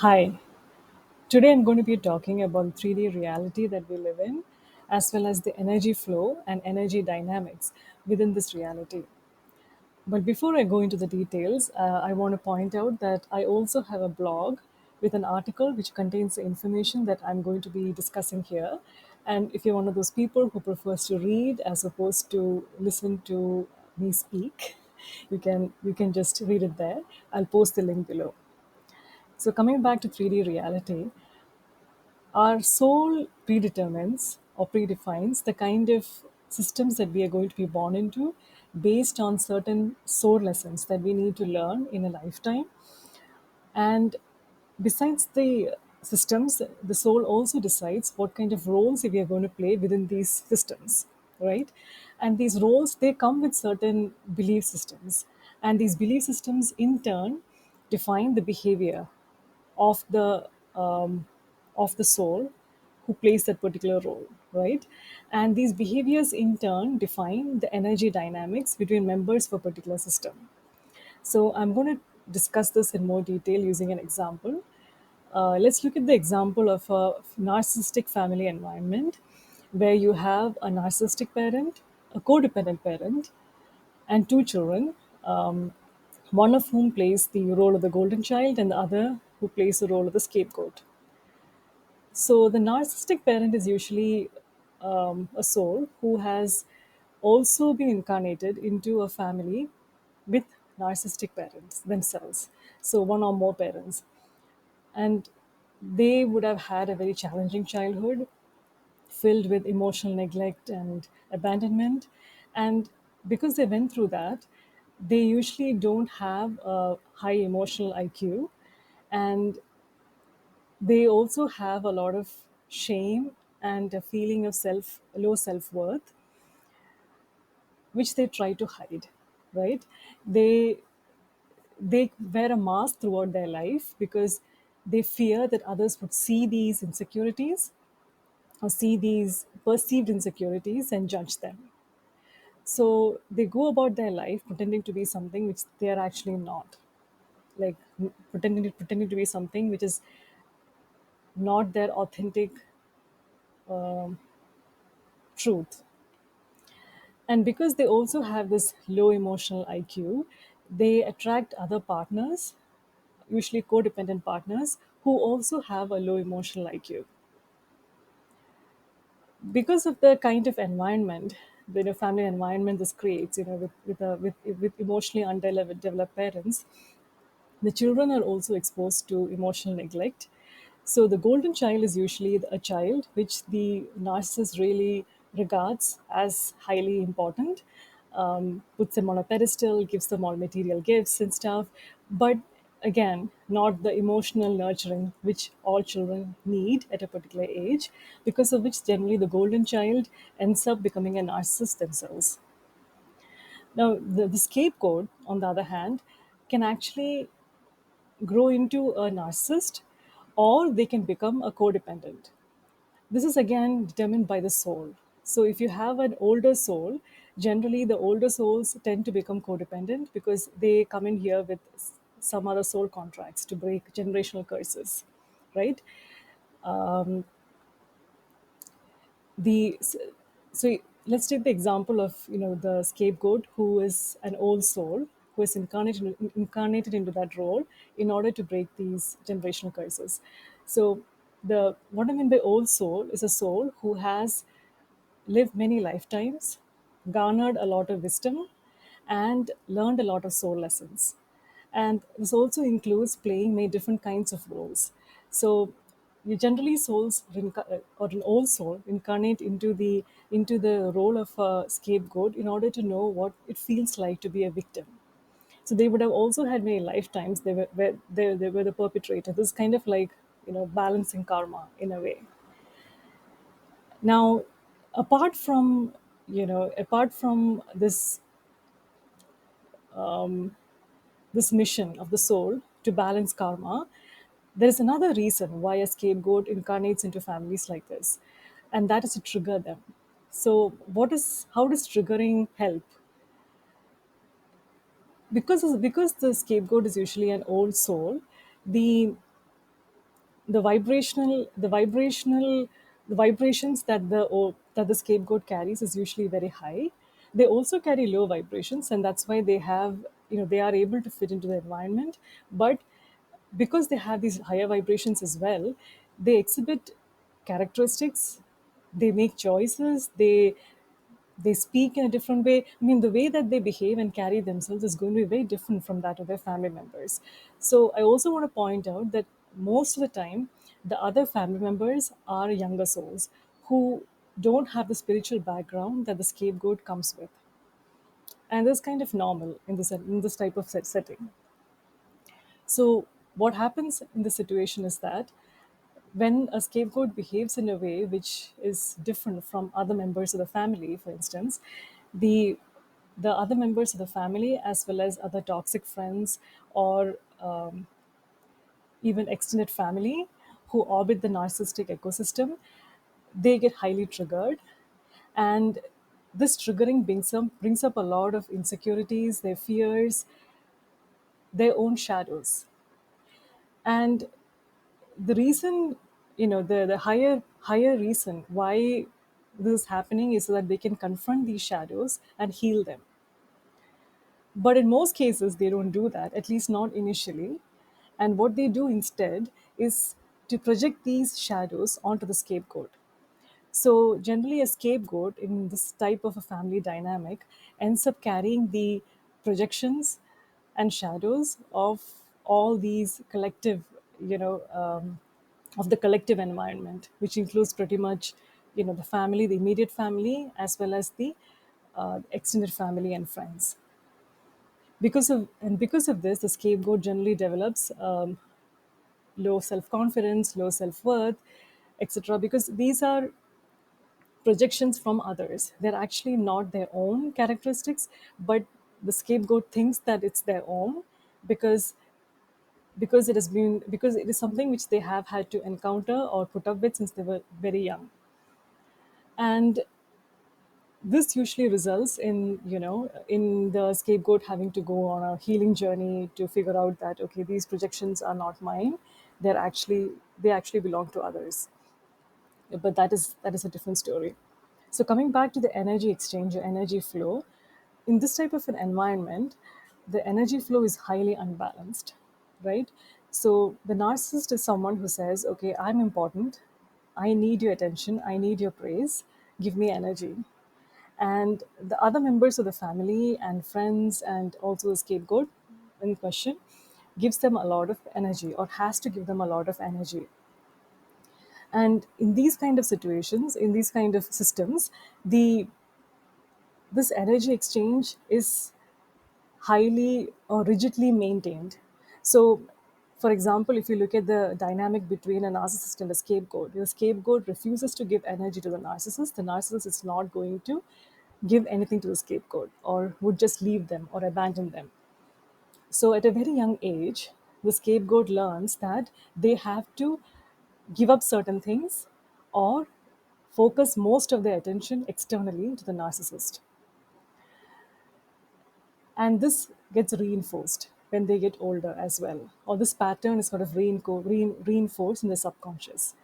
Hi, today I'm going to be talking about 3D reality that we live in, as well as the energy flow and energy dynamics within this reality. But before I go into the details, I want to point out that I also have a blog with an article which contains the information that I'm going to be discussing here. And if you're one of those people who prefers to read as opposed to listen to me speak, you can just read it there. I'll post the link below. So coming back to 3D reality, our soul predetermines or predefines the kind of systems that we are going to be born into based on certain soul lessons that we need to learn in a lifetime. And besides the systems, the soul also decides what kind of roles we are going to play within these systems, right? And these roles, they come with certain belief systems. And these belief systems, in turn, define the behavior of the soul who plays that particular role, right? And these behaviors in turn define the energy dynamics between members of a particular system. So I'm going to discuss this in more detail using an example. Let's look at the example of a narcissistic family environment where you have a narcissistic parent, a codependent parent, and two children, one of whom plays the role of the golden child and the other who plays the role of the scapegoat. So the narcissistic parent is usually a soul who has also been incarnated into a family with narcissistic parents themselves. So one or more parents. And they would have had a very challenging childhood filled with emotional neglect and abandonment. And because they went through that, they usually don't have a high emotional IQ, and they also have a lot of shame and a feeling of low self-worth, which they try to hide, right? They they wear a mask throughout their life because they fear that others would see these insecurities or see these perceived insecurities and judge them. So they go about their life pretending to be something which they are actually not, like pretending to be something which is not their authentic truth. And because they also have this low emotional IQ, they attract other partners, usually codependent partners, who also have a low emotional IQ. Because of the kind of environment, the family environment this creates, with emotionally undeveloped parents, the children are also exposed to emotional neglect. So the golden child is usually a child which the narcissist really regards as highly important, puts them on a pedestal, gives them all material gifts and stuff. But again, not the emotional nurturing which all children need at a particular age, because of which generally the golden child ends up becoming a narcissist themselves. Now, the scapegoat, on the other hand, can actually grow into a narcissist, or they can become a codependent. This is again determined by the soul. So if you have an older soul, generally the older souls tend to become codependent because they come in here with some other soul contracts to break generational curses, right? the so let's take the example of the scapegoat, who is an old soul who is incarnated into that role in order to break these generational curses. So the what I mean by old soul is a soul who has lived many lifetimes, garnered a lot of wisdom, and learned a lot of soul lessons. And this also includes playing many different kinds of roles. So you generally or an old soul incarnate into the role of a scapegoat in order to know what it feels like to be a victim. So they would have also had many lifetimes they were the perpetrator. This is kind of like balancing karma in a way. Now, apart from this mission of the soul to balance karma, there is another reason why a scapegoat incarnates into families like this, and that is to trigger them. So, how does triggering help? Because the scapegoat is usually an old soul, the the vibrations that the scapegoat carries is usually very high. They also carry low vibrations, and that's why they are able to fit into the environment. But because they have these higher vibrations as well, they exhibit characteristics, they make choices, they speak in a different way. I mean, the way that they behave and carry themselves is going to be very different from that of their family members. So I also want to point out that most of the time, the other family members are younger souls who don't have the spiritual background that the scapegoat comes with. And that's kind of normal in this type of setting. So what happens in the situation is that when a scapegoat behaves in a way which is different from other members of the family, for instance, the the other members of the family, as well as other toxic friends, or even extended family who orbit the narcissistic ecosystem, they get highly triggered. And this triggering brings up a lot of insecurities, their fears, their own shadows. And the reason, the higher reason why this is happening is so that they can confront these shadows and heal them. But in most cases they don't do that, at least not initially. And what they do instead is to project these shadows onto the scapegoat. So generally, a scapegoat in this type of a family dynamic ends up carrying the projections and shadows of all these collective, of the collective environment, which includes pretty much, the family, the immediate family, as well as the extended family and friends. Because of this, the scapegoat generally develops low self confidence, low self worth, etc. Because these are projections from others. They're actually not their own characteristics, but the scapegoat thinks that it's their own because because it is something which they have had to encounter or put up with since they were very young. And this usually results in the scapegoat having to go on a healing journey to figure out that, okay, these projections are not mine. They actually belong to others. But that is a different story. So coming back to the energy exchange or energy flow, in this type of an environment, the energy flow is highly unbalanced, right? So the narcissist is someone who says, okay, I'm important, I need your attention, I need your praise, give me energy. And the other members of the family and friends and also the scapegoat in question gives them a lot of energy, or has to give them a lot of energy. And in these kind of situations, in these kind of systems, the this energy exchange is highly or rigidly maintained. So, for example, if you look at the dynamic between a narcissist and a scapegoat, the scapegoat refuses to give energy to the narcissist. The narcissist is not going to give anything to the scapegoat, or would just leave them or abandon them. So, at a very young age, the scapegoat learns that they have to give up certain things or focus most of their attention externally to the narcissist. And this gets reinforced when they get older as well. Or this pattern is sort of reinforced in the subconscious.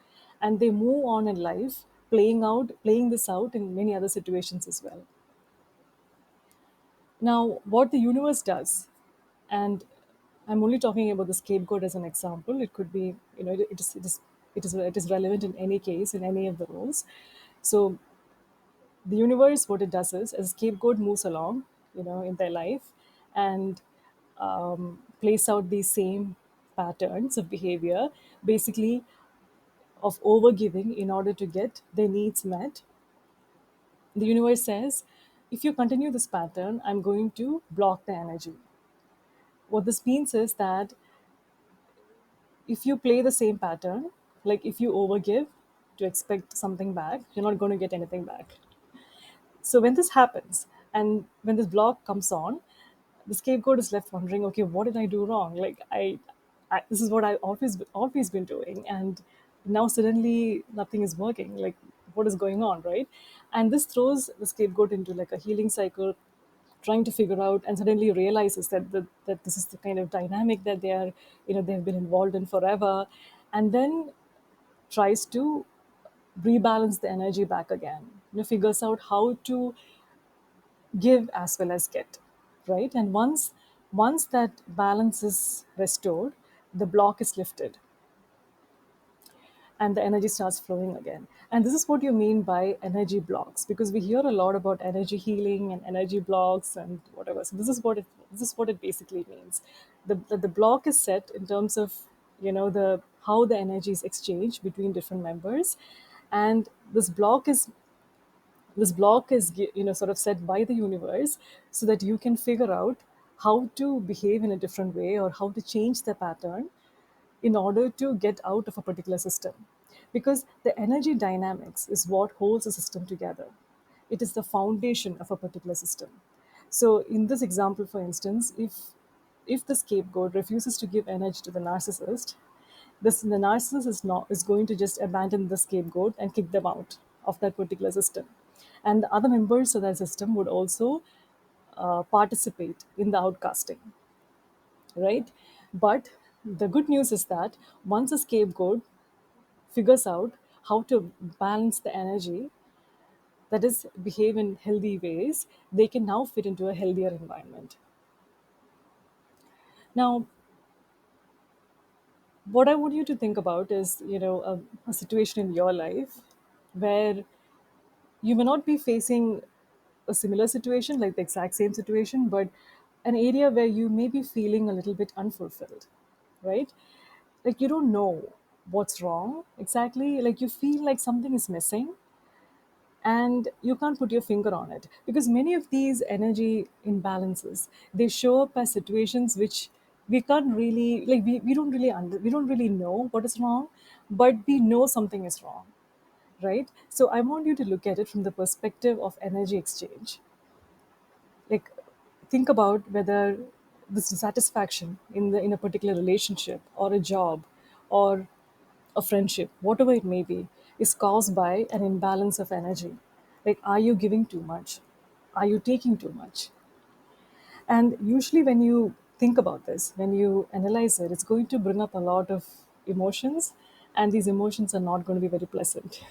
And they move on in life playing this out in many other situations as well. Now, what the universe does, and I'm only talking about the scapegoat as an example. It could be, it is relevant in any case, in any of the roles. So the universe, what it does is, as a scapegoat moves along, in their life, and plays out these same patterns of behavior, basically of overgiving in order to get their needs met. The universe says, if you continue this pattern, I'm going to block the energy. What this means is that if you play the same pattern, like if you overgive to expect something back, you're not going to get anything back. So when this happens, and when this block comes on, the scapegoat is left wondering, okay, what did I do wrong? Like this is what I always been doing, and now suddenly nothing is working. Like, what is going on, right? And this throws the scapegoat into like a healing cycle, trying to figure out, and suddenly realizes that this is the kind of dynamic that they've been involved in forever. and then tries to rebalance the energy back again. Figures out how to give as well as get, right? And once that balance is restored, the block is lifted and the energy starts flowing again. And this is what you mean by energy blocks, because we hear a lot about energy healing and energy blocks and whatever. So this is what it basically means. The block is set in terms of the how the energy is exchanged between different members, and this block is sort of set by the universe so that you can figure out how to behave in a different way or how to change the pattern in order to get out of a particular system. Because the energy dynamics is what holds a system together. It is the foundation of a particular system. So in this example, for instance, if the scapegoat refuses to give energy to the narcissist, the narcissist is going to just abandon the scapegoat and kick them out of that particular system. And the other members of that system would also participate in the outcasting, right? But the good news is that once a scapegoat figures out how to balance the energy, that is, behave in healthy ways, they can now fit into a healthier environment. Now, what I want you to think about is, a situation in your life where you may not be facing a similar situation, like the exact same situation, but an area where you may be feeling a little bit unfulfilled, right? Like you don't know what's wrong exactly, like you feel like something is missing and you can't put your finger on it, because many of these energy imbalances, they show up as situations which we can't really, like we don't really know what is wrong, but we know something is wrong, right? So I want you to look at it from the perspective of energy exchange. Like, think about whether this dissatisfaction in a particular relationship or a job or a friendship, whatever it may be, is caused by an imbalance of energy. Like, are you giving too much? Are you taking too much? And usually, when you think about this, when you analyze it, it's going to bring up a lot of emotions, and these emotions are not going to be very pleasant.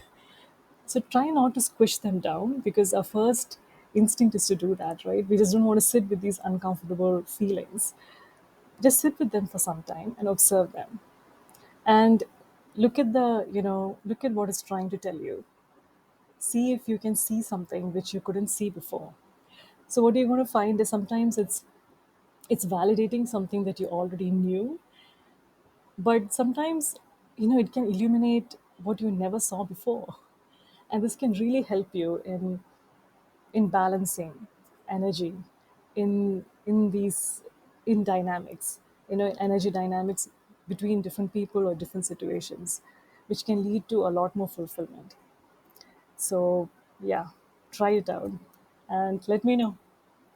So try not to squish them down, because our first instinct is to do that, right? We just don't want to sit with these uncomfortable feelings. Just sit with them for some time and observe them. And look at what it's trying to tell you. See if you can see something which you couldn't see before. So what you're going to find is sometimes it's validating something that you already knew, but sometimes it can illuminate what you never saw before. And this can really help you in balancing energy in these in dynamics, energy dynamics between different people or different situations, which can lead to a lot more fulfillment. So yeah, try it out and let me know.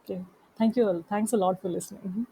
Okay, thank you all, thanks a lot for listening.